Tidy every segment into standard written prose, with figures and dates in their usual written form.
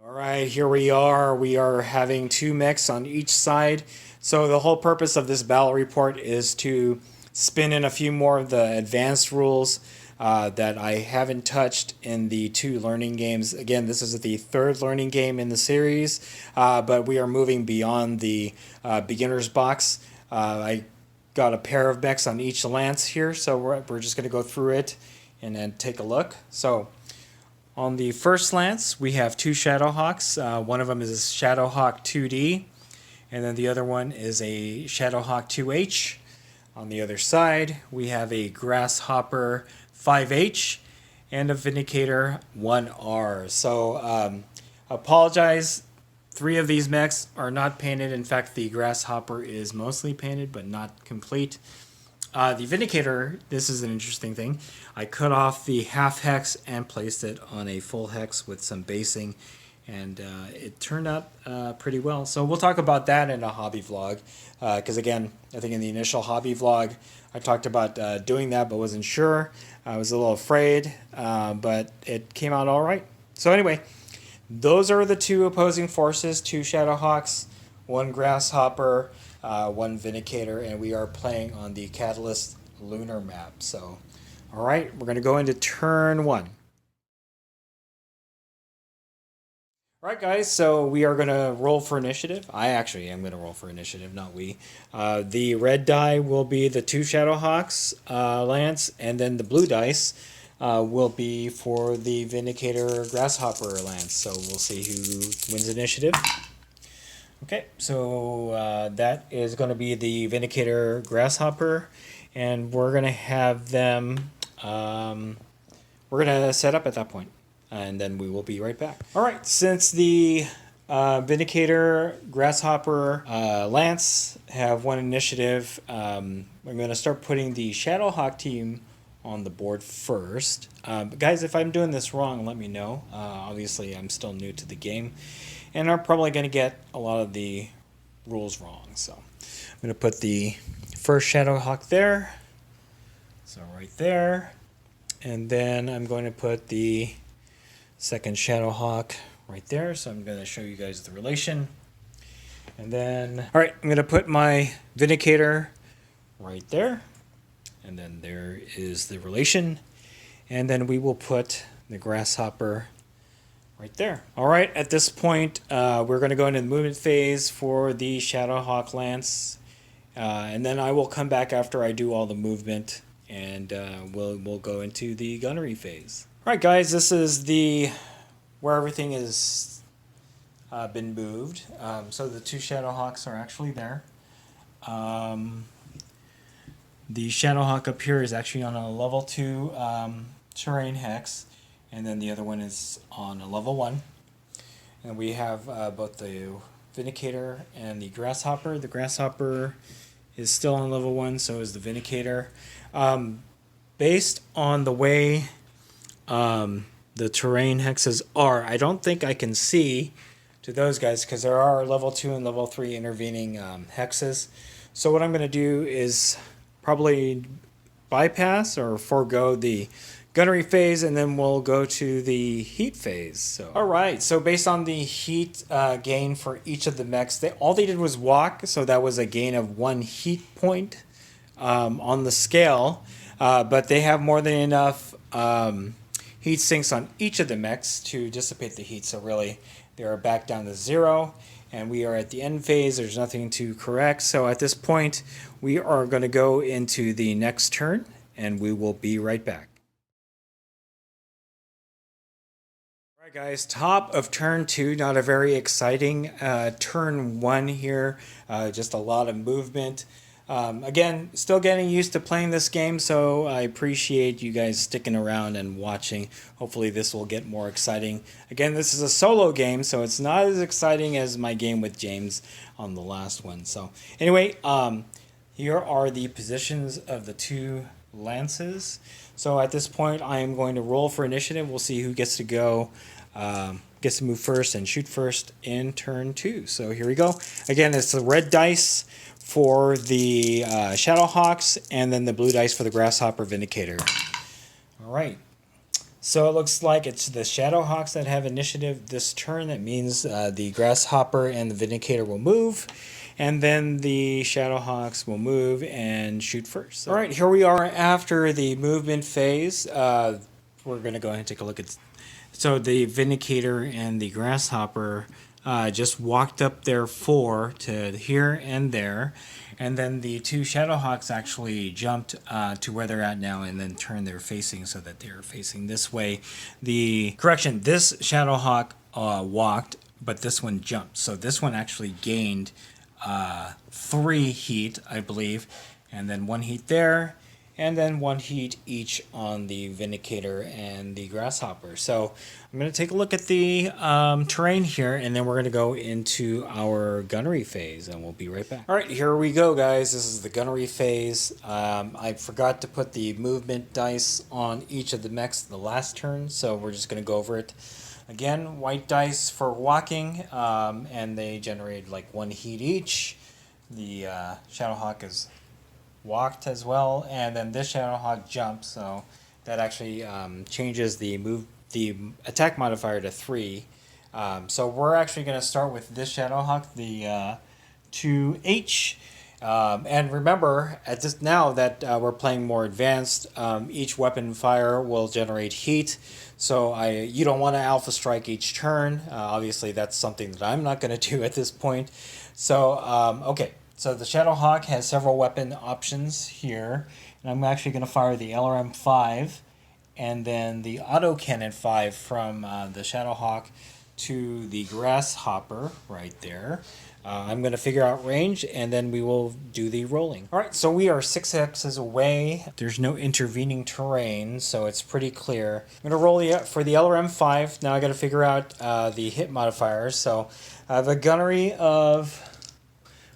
All right, here we are. We are having two mechs on each side. So the whole purpose of this battle report is to spin in a few more of the advanced rules that I haven't touched in the two learning games. Again, this is the third learning game in the series, but we are moving beyond the beginner's box. I got a pair of mechs on each lance here, so we're just going to go through it and then take a look. So on the first lance, we have two Shadowhawks. One of them is a Shadowhawk 2D, and then the other one is a Shadowhawk 2H. On the other side, we have a Grasshopper 5H and a Vindicator 1R. So, apologize. Three of these mechs are not painted. In fact, the Grasshopper is mostly painted, but not complete. The Vindicator, this is an interesting thing. I cut off the half hex and placed it on a full hex with some basing, and it turned out pretty well. So we'll talk about that in a hobby vlog, because again, I think in the initial hobby vlog, I talked about doing that, but wasn't sure. I was a little afraid, but it came out all right. So anyway, those are the two opposing forces, two Shadowhawks, one Grasshopper, one Vindicator, and we are playing on the Catalyst lunar map. So, all right, we're going to go into turn one. All right, guys, so we are going to roll for initiative. I actually am going to roll for initiative, not we. The red die will be the two Shadowhawks lance, and then the blue dice will be for the Vindicator Grasshopper lance. So we'll see who wins initiative. Okay, so that is going to be the Vindicator Grasshopper, and we're going to have them, we're going to set up at that point, and then we will be right back. All right, since the Vindicator Grasshopper Lance have one initiative, I'm going to start putting the Shadowhawk team on the board first. Guys, if I'm doing this wrong, let me know. Obviously, I'm still new to the game, and I'm probably going to get a lot of the rules wrong. So I'm going to put the first Shadowhawk there. So right there. And then I'm going to put the second Shadowhawk right there. So I'm going to show you guys the relation. And then, all right, I'm going to put my Vindicator right there. And then there is the relation. And then we will put the Grasshopper right there. All right, at this point, we're going to go into the movement phase for the Shadowhawk Lance. And then I will come back after I do all the movement, and we'll go into the gunnery phase. All right, guys, this is the where everything is been moved. So the two Shadowhawks are actually there. The Shadowhawk up here is actually on a level 2 terrain hex, and then the other one is on a level 1. And we have both the Vindicator and the Grasshopper. The Grasshopper is still on level 1, so is the Vindicator. Based on the way the terrain hexes are, I don't think I can see to those guys because there are level 2 and level 3 intervening hexes. So what I'm going to do is probably bypass or forego the gunnery phase, and then we'll go to the heat phase. So, all right. So based on the heat gain for each of the mechs, all they did was walk. So that was a gain of 1 heat point on the scale. But they have more than enough heat sinks on each of the mechs to dissipate the heat. So really, they are back down to 0. And we are at the end phase. There's nothing to correct. So at this point, we are going to go into the next turn, and we will be right back. All right, guys, top of turn 2, not a very exciting turn 1 here, just a lot of movement. Again, still getting used to playing this game, so I appreciate you guys sticking around and watching. Hopefully this will get more exciting. Again, this is a solo game, so it's not as exciting as my game with James on the last one. So anyway, here are the positions of the two lances. So at this point, I am going to roll for initiative. We'll see who gets to go, gets to move first and shoot first in turn 2. So here we go. Again, it's the red dice for the Shadowhawks, and then the blue dice for the Grasshopper Vindicator. All right. So it looks like it's the Shadowhawks that have initiative this turn. That means the Grasshopper and the Vindicator will move, and then the Shadowhawks will move and shoot first. So. All right, here we are after the movement phase. We're going to go ahead and take a look at. So the Vindicator and the Grasshopper just walked up their 4 to here and there. And then the 2 Shadowhawks actually jumped to where they're at now and then turned their facing so that they're facing this way. This Shadowhawk walked, but this one jumped. So this one actually gained 3 heat, I believe, and then 1 heat there, and then 1 heat each on the Vindicator and the Grasshopper. So I'm going to take a look at the terrain here, and then we're going to go into our gunnery phase, and we'll be right back. All right, here we go, guys. This is the gunnery phase. I forgot to put the movement dice on each of the mechs the last turn, so we're just going to go over it. Again, white dice for walking, and they generate like 1 heat each. The Shadowhawk is walked as well, and then this Shadowhawk jumps, so that actually changes the attack modifier to 3. So we're actually going to start with this Shadowhawk, the 2H. And remember, at this now that we're playing more advanced, each weapon fire will generate heat. So you don't want to alpha strike each turn. Obviously, that's something that I'm not going to do at this point. So okay. So the Shadowhawk has several weapon options here, and I'm actually going to fire the LRM 5 and then the autocannon 5 from the Shadowhawk to the Grasshopper right there. I'm going to figure out range, and then we will do the rolling. All right, so we are 6 hexes away. There's no intervening terrain, so it's pretty clear. I'm going to roll for the LRM 5. Now I got to figure out the hit modifiers. So I have a gunnery of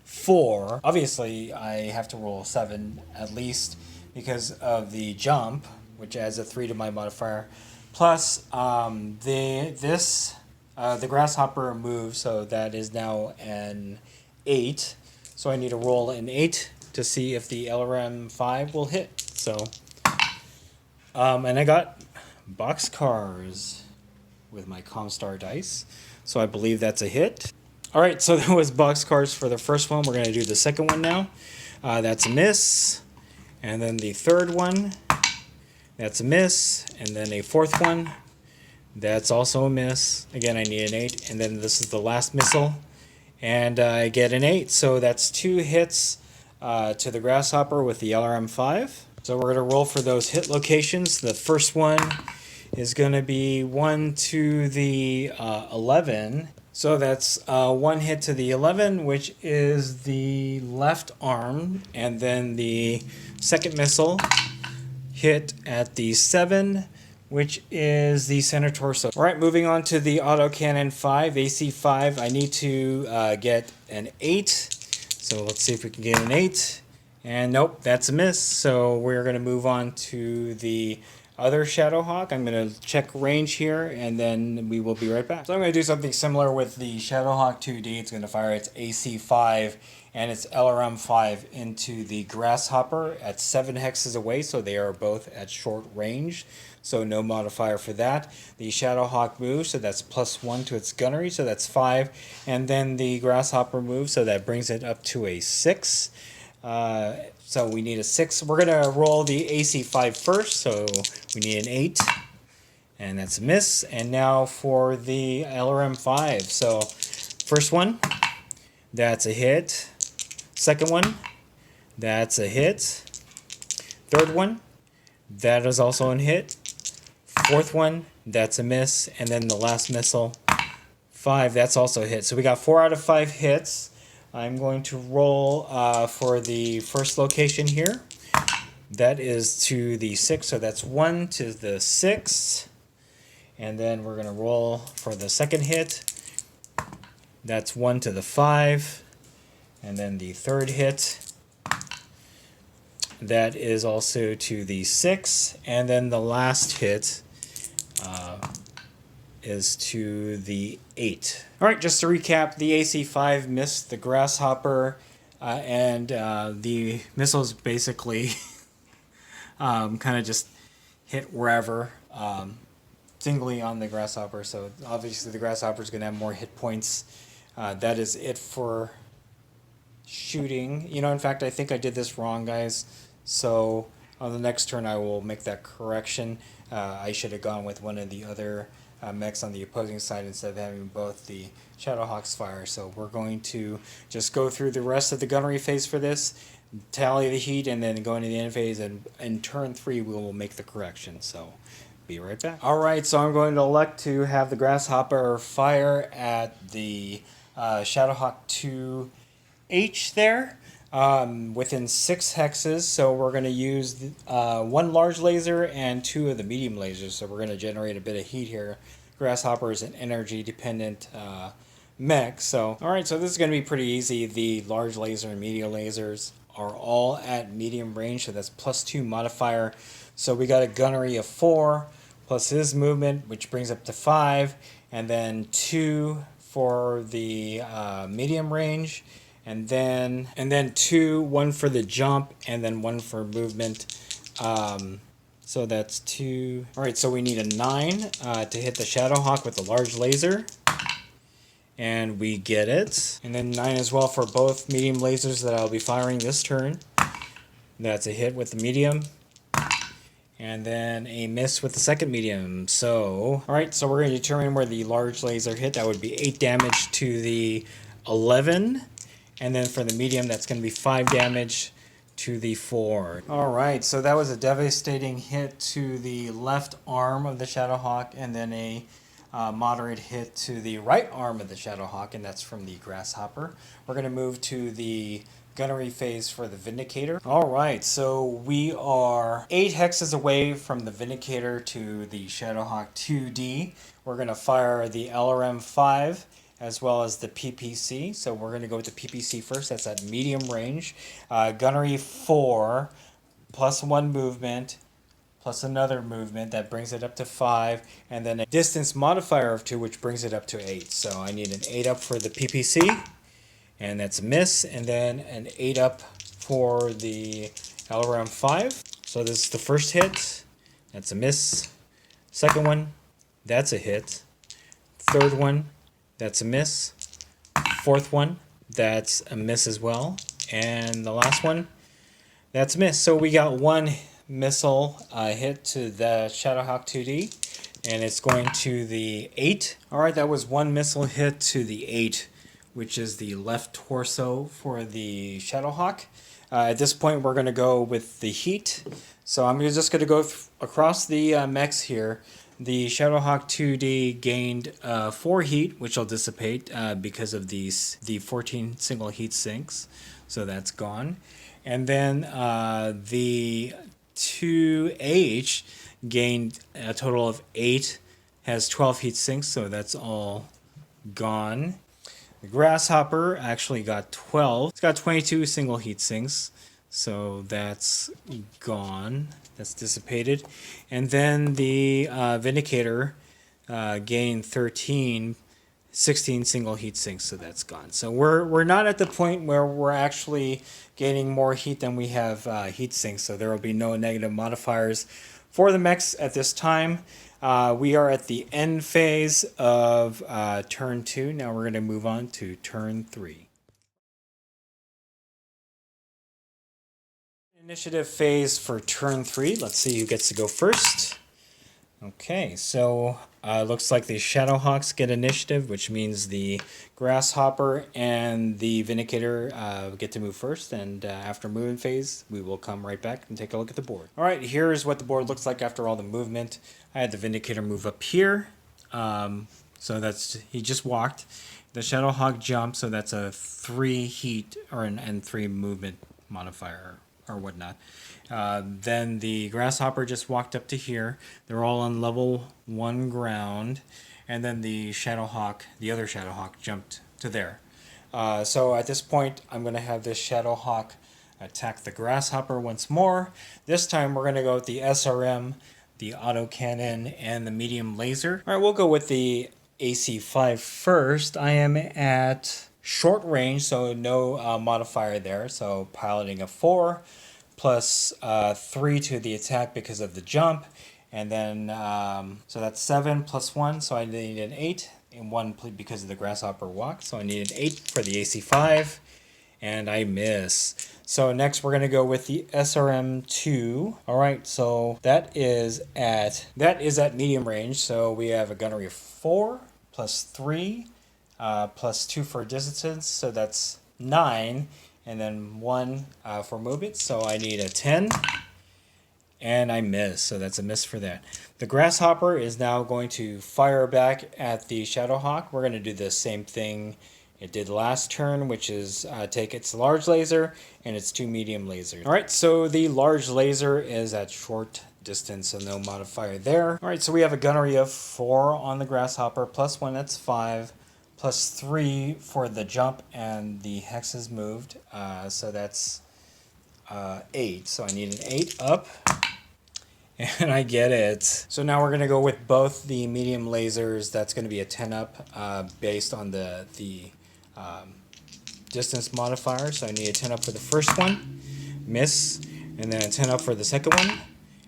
4. Obviously, I have to roll 7 at least because of the jump, which adds a 3 to my modifier. Plus, the Grasshopper moves, so that is now an 8. So I need to roll an 8 to see if the LRM 5 will hit. So, and I got boxcars with my Comstar dice, so I believe that's a hit. All right, so that was boxcars for the first one. We're going to do the second one now. That's a miss. And then the third one, that's a miss. And then a fourth one, that's also a miss. Again, I need an 8. And then this is the last missile. And I get an 8. So that's 2 hits to the Grasshopper with the LRM 5. So we're going to roll for those hit locations. The first one is going to be 1 to the 11. So that's 1 hit to the 11, which is the left arm, and then the second missile hit at the 7, which is the center torso. All right, moving on to the autocannon 5, AC5. I need to get an 8, so let's see if we can get an 8. And nope, that's a miss, so we're going to move on to the other Shadowhawk. I'm going to check range here, and then we will be right back. So I'm going to do something similar with the Shadowhawk 2D. It's going to fire its AC5 and its LRM 5 into the Grasshopper at 7 hexes away, so they are both at short range. So no modifier for that. The Shadowhawk moves, so that's +1 to its gunnery, so that's 5. And then the Grasshopper moves, so that brings it up to a 6. So we need a 6. We're going to roll the AC5 first, so we need an 8. And that's a miss. And now for the LRM 5. So first one, that's a hit. Second one, that's a hit. Third one, that is also a hit. Fourth one, that's a miss. And then the last missile, 5, that's also a hit. So we got 4 out of 5 hits. I'm going to roll for the first location here. That is to the 6, so that's 1 to the 6. And then we're going to roll for the second hit. That's 1 to the 5. And then the third hit. That is also to the 6. And then the last hit is to the 8. All right, just to recap, the AC5 missed the Grasshopper, and the missiles basically kind of just hit wherever. singly on the Grasshopper, so obviously the Grasshopper is going to have more hit points. That is it for shooting. You know, in fact, I think I did this wrong, guys. So on the next turn, I will make that correction. I should have gone with one of the other mechs on the opposing side instead of having both the Shadowhawks fire. So we're going to just go through the rest of the gunnery phase for this, tally the heat, and then go into the end phase, and in turn 3 we will make the correction. So be right back. Alright, so I'm going to elect to have the Grasshopper fire at the Shadowhawk 2H there. Within 6 hexes, so we're going to use 1 large laser and 2 of the medium lasers, so we're going to generate a bit of heat here. Grasshopper is an energy dependent mech, so alright, so this is going to be pretty easy. The large laser and medium lasers are all at medium range, so that's +2 modifier. So we got a gunnery of 4 plus his movement, which brings up to 5, and then 2 for the medium range. And then 2, 1 for the jump, and then 1 for movement. So that's 2. All right, so we need a 9 to hit the Shadowhawk with the large laser. And we get it. And then 9 as well for both medium lasers that I'll be firing this turn. That's a hit with the medium. And then a miss with the second medium. So, all right, so we're going to determine where the large laser hit. That would be 8 damage to the 11. And then for the medium, that's going to be 5 damage to the 4. Alright, so that was a devastating hit to the left arm of the Shadowhawk, and then a moderate hit to the right arm of the Shadowhawk, and that's from the Grasshopper. We're going to move to the gunnery phase for the Vindicator. Alright, so we are 8 hexes away from the Vindicator to the Shadowhawk 2D. We're going to fire the LRM-5 as well as the PPC. So we're going to go with the PPC first. That's at medium range. Gunnery 4 plus 1 movement plus another movement. That brings it up to 5. And then a distance modifier of 2, which brings it up to 8. So I need an 8 up for the PPC. And that's a miss. And then an 8 up for the LRM 5. So this is the first hit. That's a miss. Second one. That's a hit. Third one. That's a miss. Fourth one, that's a miss as well. And the last one, that's a miss. So we got 1 missile hit to the Shadowhawk 2D, and it's going to the 8. Alright, that was 1 missile hit to the 8, which is the left torso for the Shadowhawk. At this point, we're going to go with the heat. So I'm just going to go across the mechs here. The Shadowhawk 2D gained 4 heat, which will dissipate because of the 14 single heat sinks. So that's gone. And then the 2H gained a total of 8, has 12 heat sinks, so that's all gone. The Grasshopper actually got 12. It's got 22 single heat sinks, so that's gone. That's dissipated. And then the Vindicator gained 16 single heat sinks, so that's gone. So we're not at the point where we're actually gaining more heat than we have heat sinks, so there will be no negative modifiers for the mechs at this time. We are at the end phase of turn 2. Now we're going to move on to turn 3. Initiative phase for turn 3. Let's see who gets to go first. Okay, so looks like the Shadowhawks get initiative, which means the Grasshopper and the Vindicator get to move first, and after movement phase, we will come right back and take a look at the board. Alright, here's what the board looks like after all the movement. I had the Vindicator move up here, so that's, he just walked. The Shadowhawk jumped, so that's a 3 heat and 3 movement modifier or whatnot. Then the Grasshopper just walked up to here. They're all on level 1 ground. And then the Shadowhawk, the other Shadowhawk, jumped to there. So at this point, I'm going to have this Shadowhawk attack the Grasshopper once more. This time we're going to go with the SRM, the autocannon, and the medium laser. All right, we'll go with the AC-5 first. I am at short range, so no modifier there. So piloting a 4 plus 3 to the attack because of the jump, And then, so that's 7 plus 1, so I need an 8, and 1 because of the grasshopper walk, so I need an 8 for the AC5, and I miss. So next we're going to go with the SRM2. Alright, so that is at medium range, so we have a gunnery of 4, plus 3, plus 2 for distance, so that's 9, and then 1 for movement, so I need a 10. And I miss, so that's a miss for that. The grasshopper is now going to fire back at the Shadowhawk. We're going to do the same thing it did last turn, which is take its large laser and its 2 medium lasers. All right, so the large laser is at short distance, so no modifier there. All right, so we have a gunnery of 4 on the grasshopper, plus 1, that's 5, plus 3 for the jump, and the hex is moved, so that's 8. So I need an 8 up. And I get it. So now we're going to go with both the medium lasers. That's going to be a 10 up based on the distance modifier. So I need a 10 up for the first one, miss, and then a 10 up for the second one,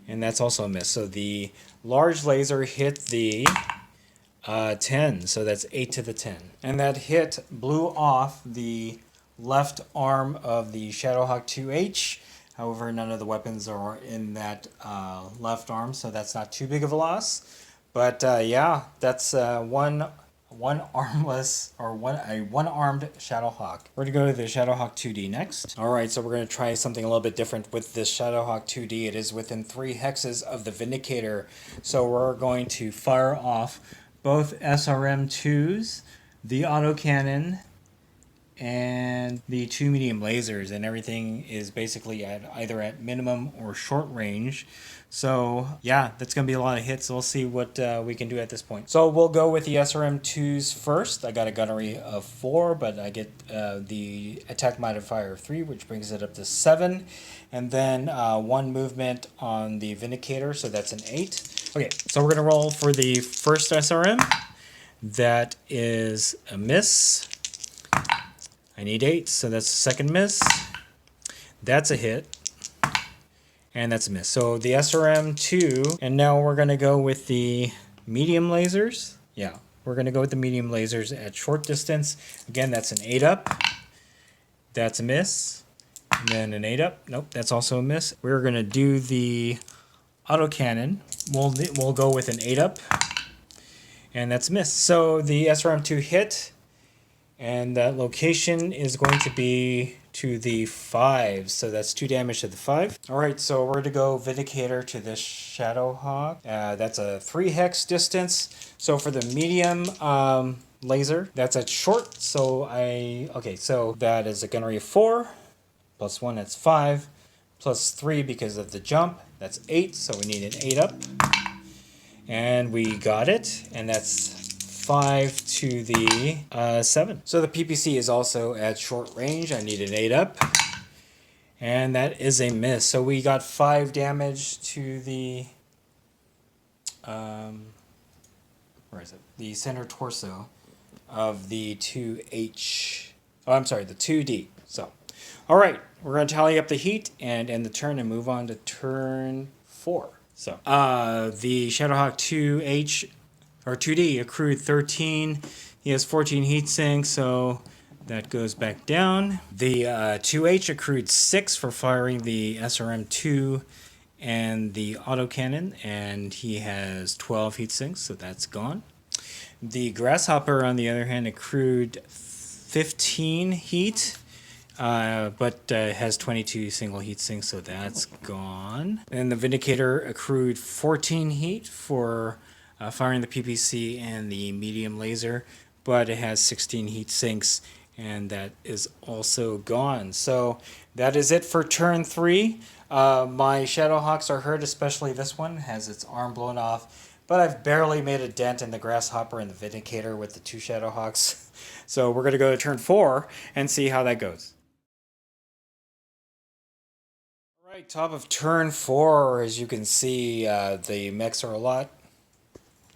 and that's also a miss. So the large laser hit the 10, so that's 8 to the 10. And that hit blew off the left arm of the Shadowhawk 2H. However, none of the weapons are in that left arm, so that's not too big of a loss. But yeah, that's one armless or one armed Shadowhawk. We're gonna go to the Shadowhawk 2D next. All right, so we're gonna try something a little bit different with this Shadowhawk 2D. It is within 3 hexes of the Vindicator, so we're going to fire off both SRM2s, the autocannon, and the 2 medium lasers, and everything is basically either at minimum or short range. So yeah, that's going to be a lot of hits. We'll see what we can do at this point. So we'll go with the SRM2s first. I got a gunnery of 4, but I get the attack modifier of 3, which brings it up to 7. And then 1 movement on the Vindicator, so that's an 8. Okay, so we're going to roll for the first SRM. That is a miss. I need 8, so that's the second miss. That's a hit. And that's a miss. So the SRM2, and now we're going to go with the medium lasers. Yeah, we're going to go with the medium lasers at short distance. Again, that's an 8 up. That's a miss. And then an 8 up. Nope, that's also a miss. We're going to do the autocannon. We'll go with an 8 up. And that's a miss. So the SRM2 hit. And that location is going to be to the 5, so that's 2 damage to the 5. Alright, so we're going to go Vindicator to this Shadowhawk. That's a 3 hex distance. So for the medium laser, that's at short, so so that is a gunnery of 4, plus 1, that's 5, plus 3 because of the jump, that's 8, so we need an 8 up. And we got it, and that's 5 to the 7. So the PPC is also at short range. I need an 8 up. And that is a miss. So we got 5 damage to the where is it? The center torso of the 2H. Oh, I'm sorry, the 2D. So, all right, we're going to tally up the heat and end the turn and move on to turn 4. So, the Shadowhawk 2H or 2D accrued 13. He has 14 heat sinks, so that goes back down. The 2H accrued 6 for firing the SRM2 and the autocannon, and he has 12 heat sinks, so that's gone. The Grasshopper, on the other hand, accrued 15 heat, but has 22 single heat sinks, so that's gone. And the Vindicator accrued 14 heat for firing the PPC and the medium laser, but it has 16 heat sinks, and that is also gone. So that is it for turn 3. My Shadowhawks are hurt, especially this one has its arm blown off, but I've barely made a dent in the Grasshopper and the Vindicator with the 2 Shadowhawks. So we're going to go to turn 4 and see how that goes. All right, top of turn 4, as you can see, the mechs are a lot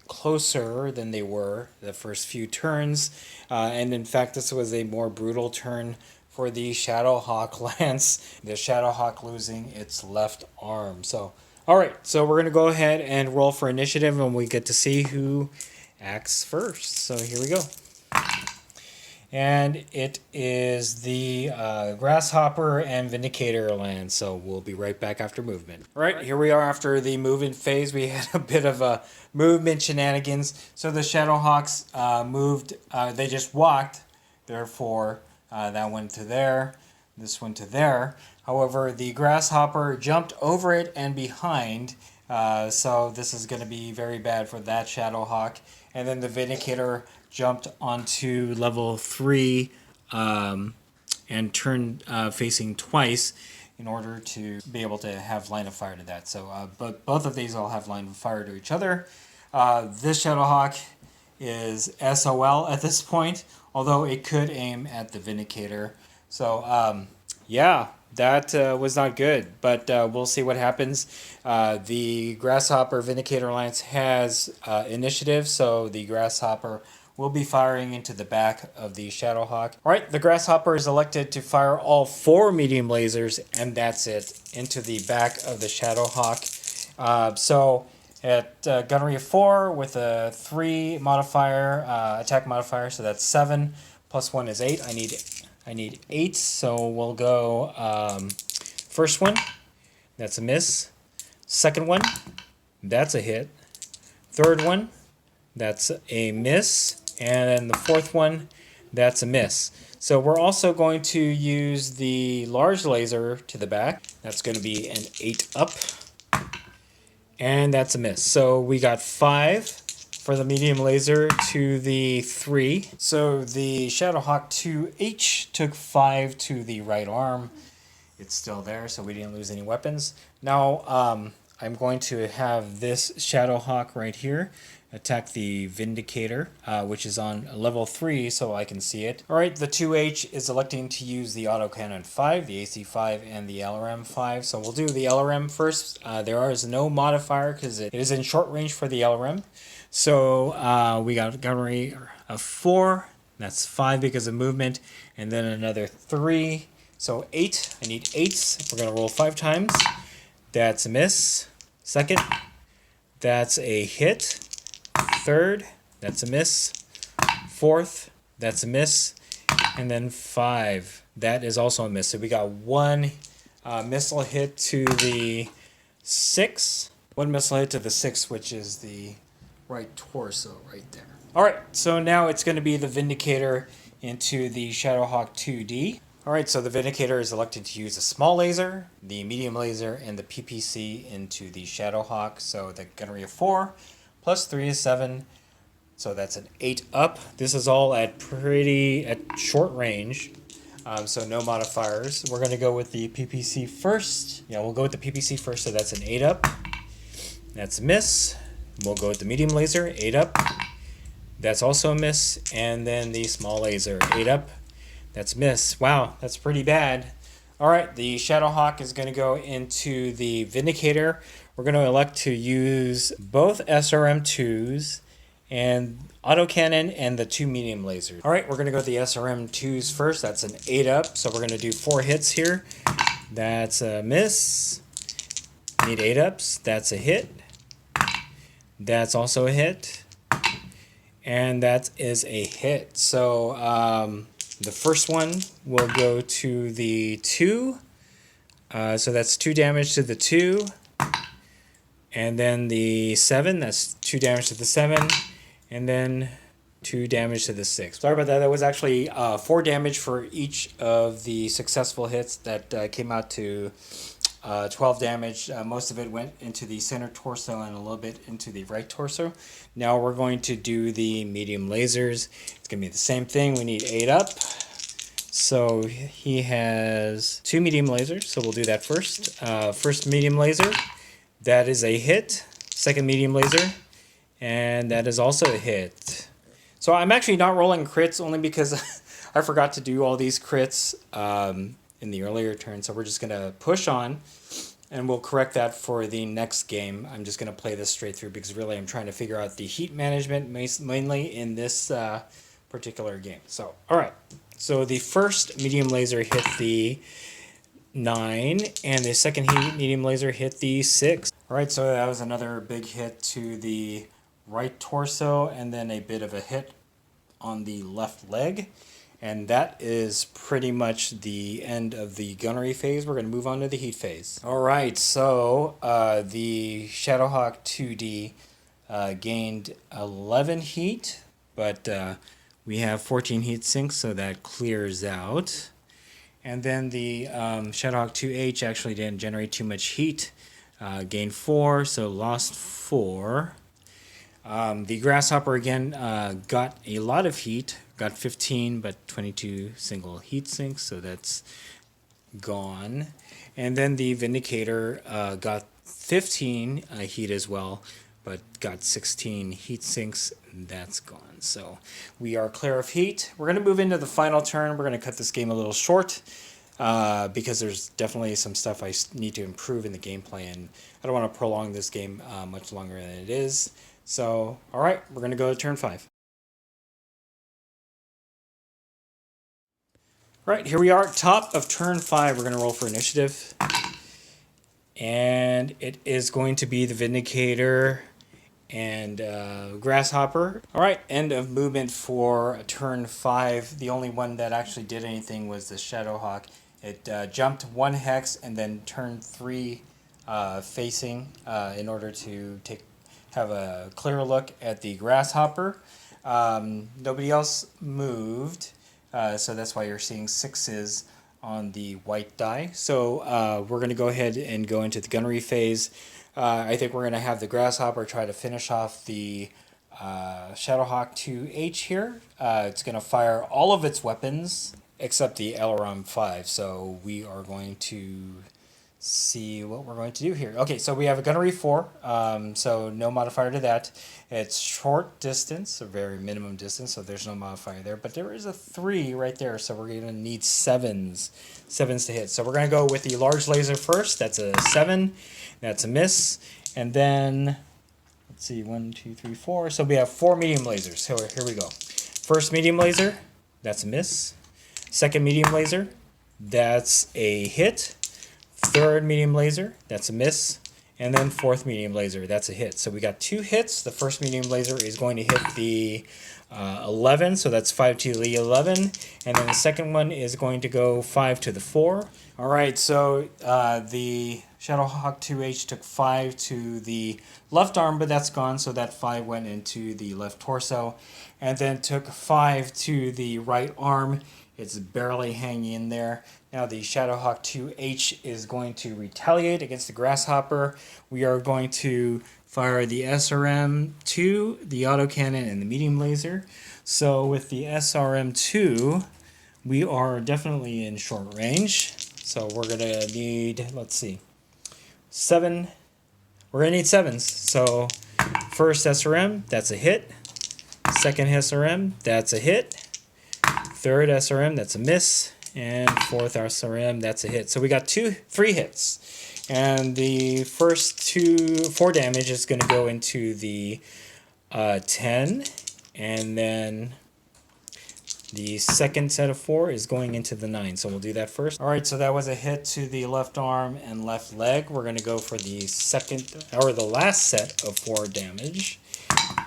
closer than they were the first few turns, and in fact this was a more brutal turn for the Shadowhawk Lance, the Shadowhawk losing its left arm. So All right, so we're going to go ahead and roll for initiative, and we get to see who acts first. So here we go. And it is the Grasshopper and Vindicator land, so we'll be right back after movement. All right, here we are after the movement phase. We had a bit of a movement shenanigans. So the Shadowhawks moved, they just walked, therefore that went to there, this went to there. However, the Grasshopper jumped over it and behind, so this is going to be very bad for that Shadowhawk. And then the Vindicator jumped onto level 3 and turned facing twice in order to be able to have line of fire to that. So, but both of these all have line of fire to each other. This Shadowhawk is SOL at this point, although it could aim at the Vindicator. So, yeah, that was not good, but we'll see what happens. The Grasshopper Vindicator Alliance has initiative, so the Grasshopper will be firing into the back of the Shadowhawk. All right, the Grasshopper is elected to fire all 4 medium lasers, and that's it, into the back of the Shadowhawk. So at gunnery of 4 with a 3 modifier, attack modifier, so that's 7, plus 1 is 8. I need 8, so we'll go first one, that's a miss. Second one, that's a hit. Third one, that's a miss. And then the fourth one, that's a miss. So we're also going to use the large laser to the back. That's going to be an 8 up. And that's a miss. So we got 5 for the medium laser to the 3. So the Shadowhawk 2H took 5 to the right arm. It's still there, so we didn't lose any weapons. Now I'm going to have this Shadowhawk right here attack the Vindicator, which is on level 3, so I can see it. Alright, the 2H is electing to use the autocannon 5, the AC5, and the LRM 5. So we'll do the LRM first. There is no modifier because it is in short range for the LRM. So we got gunnery of 4, that's 5 because of movement, and then another 3. So 8, I need 8s. We're going to roll 5 times. That's a miss. Second, that's a hit. Third, that's a miss. Fourth, that's a miss. And then 5, that is also a miss. So we got 1 missile hit to the 6. 1 missile hit to the 6, which is the right torso right there. Alright, so now it's going to be the Vindicator into the Shadowhawk 2D. Alright, so the Vindicator is elected to use a small laser, the medium laser, and the PPC into the Shadowhawk. So the gunnery of 4, plus 3 is 7, so that's an 8 up. This is all at short range, so no modifiers. We're going to go with the PPC first. Yeah, we'll go with the PPC first, so that's an 8 up. That's a miss. We'll go with the medium laser, 8 up. That's also a miss. And then the small laser, 8 up. That's a miss. Wow, that's pretty bad. Alright, the Shadowhawk is going to go into the Vindicator. We're going to elect to use both SRM2s and autocannon and the 2 medium lasers. Alright, we're going to go with the SRM2s first. That's an 8 up, so we're going to do 4 hits here. That's a miss. Need 8 ups. That's a hit. That's also a hit. And that is a hit. So the first one will go to the 2. So that's 2 damage to the 2. And then the 7, that's 2 damage to the 7. And then 2 damage to the 6. Sorry about that. That was actually 4 damage for each of the successful hits that came out to 12 damage. Most of it went into the center torso and a little bit into the right torso. Now we're going to do the medium lasers. It's going to be the same thing. We need 8 up. So he has 2 medium lasers, so we'll do that first. First medium laser, that is a hit. Second medium laser, and that is also a hit. So I'm actually not rolling crits only because I forgot to do all these crits in the earlier turn. So we're just going to push on, and we'll correct that for the next game. I'm just going to play this straight through because really I'm trying to figure out the heat management mainly in this particular game. So, all right. So the first medium laser hit the 9, and the second medium laser hit the 6. All right, so that was another big hit to the right torso and then a bit of a hit on the left leg. And that is pretty much the end of the gunnery phase. We're going to move on to the heat phase. All right, so the Shadowhawk 2D gained 11 heat, but we have 14 heat sinks, so that clears out. And then the Shadowhawk 2H actually didn't generate too much heat. Gained 4, so lost 4. The Grasshopper again got a lot of heat, got 15, but 22 single heat sinks, so that's gone. And then the Vindicator got 15 heat as well, but got 16 heat sinks, and that's gone. So we are clear of heat. We're going to move into the final turn. We're going to cut this game a little short because there's definitely some stuff I need to improve in the gameplay, and I don't want to prolong this game much longer than it is. So, all right, we're going to go to turn 5. All right, here we are, top of turn 5. We're going to roll for initiative. And it is going to be the Vindicator and Grasshopper. All right, end of movement for turn 5. The only one that actually did anything was the Shadowhawk. It jumped 1 hex and then turned 3 facing in order to have a clear look at the Grasshopper. Nobody else moved, so that's why you're seeing 6s on the white die. So we're going to go ahead and go into the gunnery phase. I think we're going to have the Grasshopper try to finish off the Shadowhawk 2H here. It's going to fire all of its weapons except the Aileron 5. So we are going to see what we're going to do here. Okay, so we have a gunnery 4, so no modifier to that. It's short distance, a very minimum distance, so there's no modifier there. But there is a 3 right there, so we're going to need 7s to hit. So we're going to go with the large laser first. That's a 7. That's a miss. And then, let's see, 1, 2, 3, 4. So we have 4 medium lasers. So here we go. First medium laser, that's a miss. Second medium laser, that's a hit. Third medium laser, that's a miss. And then fourth medium laser, that's a hit. So we got 2 hits. The first medium laser is going to hit the 11, so that's 5 to the 11. And then the second one is going to go 5 to the 4. All right, so the Shadowhawk 2H took 5 to the left arm, but that's gone, so that 5 went into the left torso. And then took 5 to the right arm. It's barely hanging in there. Now the Shadowhawk 2H is going to retaliate against the Grasshopper. We are going to fire the SRM-2, the autocannon, and the medium laser. So with the SRM-2, we are definitely in short range. So we're going to need, let's see, 7. We're going to need 7s. So first SRM, that's a hit. Second SRM, that's a hit. Third SRM, that's a miss. And fourth SRM, that's a hit. So we got 3 hits. And the first 4 damage is going to go into the 10. And then the second set of 4 is going into the 9. So we'll do that first. All right, so that was a hit to the left arm and left leg. We're going to go for the second, or the last set of 4 damage.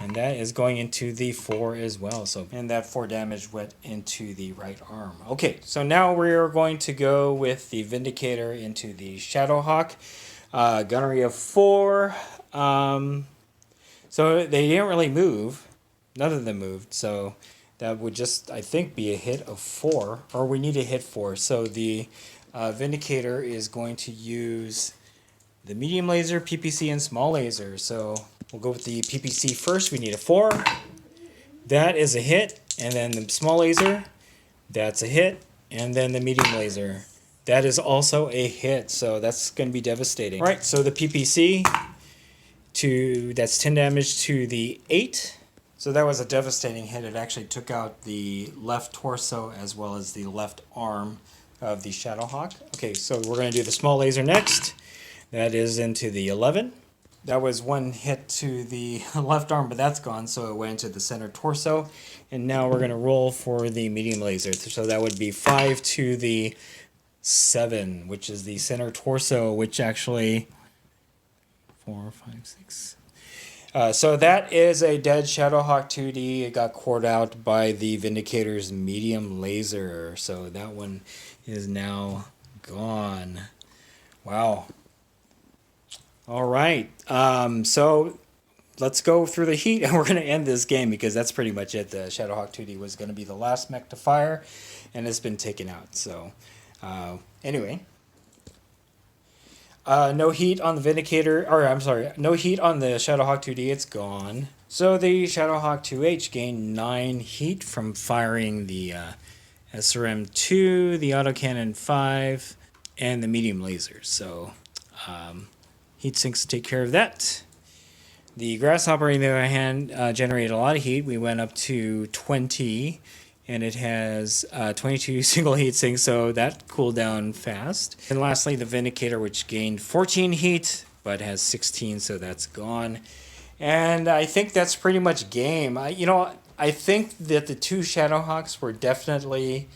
And that is going into the 4 as well. So, and that 4 damage went into the right arm. Okay, so now we're going to go with the Vindicator into the Shadowhawk. Gunnery of 4. So they didn't really move. None of them moved. So that would just, I think, be a hit of 4. Or we need a hit 4. So the Vindicator is going to use the medium laser, PPC, and small laser. So we'll go with the PPC first. We need a 4. That is a hit. And then the small laser, that's a hit. And then the medium laser, that is also a hit. So that's going to be devastating. All right, so the PPC, that's 10 damage to the 8. So that was a devastating hit. It actually took out the left torso as well as the left arm of the Shadowhawk. Okay, so we're going to do the small laser next. That is into the 11. That was 1 hit to the left arm, but that's gone, so it went into the center torso. And now we're going to roll for the medium laser. So that would be 5 to the 7, which is the center torso, which actually 4, 5, 6. So that is a dead Shadowhawk 2D. It got cored out by the Vindicator's medium laser. So that one is now gone. Wow. All right. So let's go through the heat, and we're going to end this game because that's pretty much it. The Shadowhawk 2D was going to be the last mech to fire, and it's been taken out. So anyway. No heat on the Vindicator, or I'm sorry, no heat on the Shadowhawk 2D, it's gone. So the Shadowhawk 2H gained 9 heat from firing the SRM-2, the autocannon 5, and the medium lasers. So heat sinks take care of that. The Grasshopper, on the other hand, generated a lot of heat. We went up to 20, and it has 22 single heat sinks, so that cooled down fast. And lastly, the Vindicator, which gained 14 heat, but has 16, so that's gone. And I think that's pretty much game. I think that the two Shadowhawks were definitely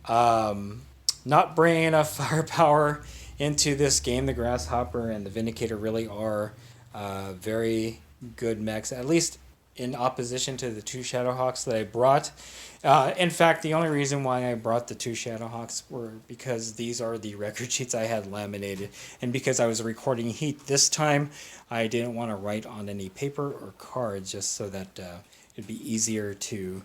not bringing enough firepower into this game. The Grasshopper and the Vindicator really are very good mechs, at least in opposition to the two Shadowhawks that I brought. In fact, the only reason why I brought the two Shadowhawks were because these are the record sheets I had laminated, and because I was recording heat this time, I didn't want to write on any paper or cards, just so that it'd be easier to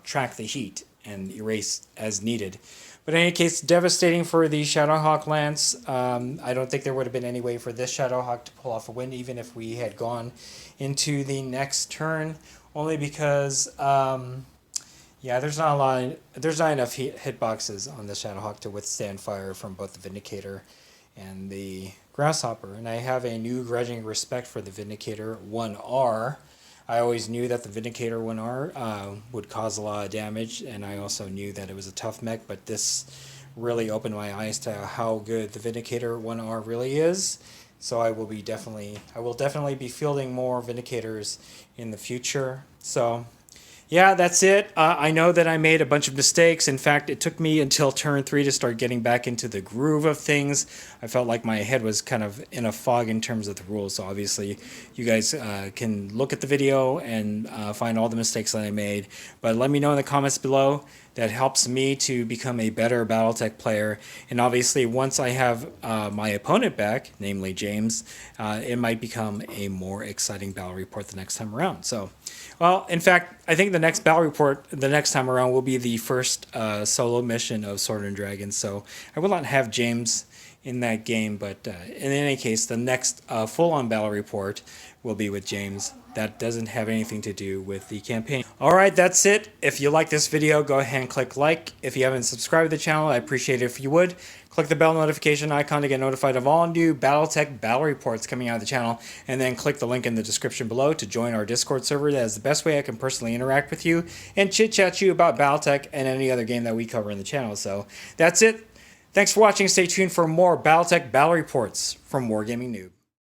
track the heat and erase as needed. But in any case, devastating for the Shadowhawk Lance. I don't think there would have been any way for this Shadowhawk to pull off a win, even if we had gone into the next turn. Only because, there's not enough hitboxes on the Shadowhawk to withstand fire from both the Vindicator and the Grasshopper. And I have a new grudging respect for the Vindicator 1R. I always knew that the Vindicator 1R would cause a lot of damage, and I also knew that it was a tough mech, but this really opened my eyes to how good the Vindicator 1R really is. So I will definitely be fielding more Vindicators in the future. So yeah, that's it. I know that I made a bunch of mistakes. In fact, it took me until turn 3 to start getting back into the groove of things. I felt like my head was kind of in a fog in terms of the rules. So obviously, you guys can look at the video and find all the mistakes that I made. But let me know in the comments below. That helps me to become a better Battletech player. And obviously, once I have my opponent back, namely James, it might become a more exciting battle report the next time around. So, well, in fact, I think the next battle report the next time around will be the first solo mission of Sword and Dragon. So I will not have James in that game, but in any case, the next full-on battle report will be with James. That doesn't have anything to do with the campaign. Alright, that's it. If you like this video, go ahead and click like. If you haven't subscribed to the channel, I appreciate it if you would. Click the bell notification icon to get notified of all new Battletech battle reports coming out of the channel, and then click the link in the description below to join our Discord server. That is the best way I can personally interact with you and chit-chat you about Battletech and any other game that we cover in the channel. So that's it. Thanks for watching. Stay tuned for more Battletech battle reports from Wargaming Noob.